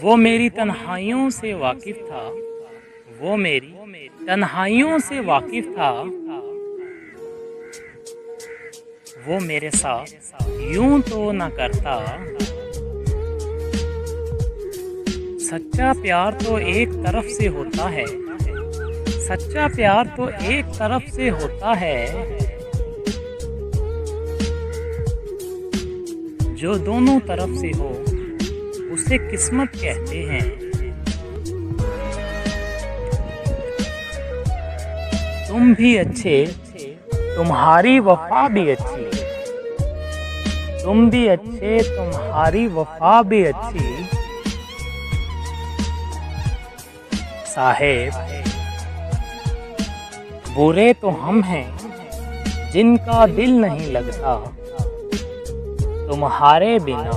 वो मेरी तन्हाइयों से वाकिफ था, वो मेरी तन्हाइयों से वाकिफ था। वो मेरे साथ यूं तो न करता। सच्चा प्यार तो एक तरफ से होता है, सच्चा प्यार तो एक तरफ से होता है। जो दोनों तरफ से हो उसे किस्मत कहते हैं। तुम भी अच्छे, तुम्हारी वफा भी अच्छी। तुम भी अच्छे, तुम्हारी वफा भी अच्छी। साहेब, बुरे तो हम हैं जिनका दिल नहीं लगता, तुम्हारे बिना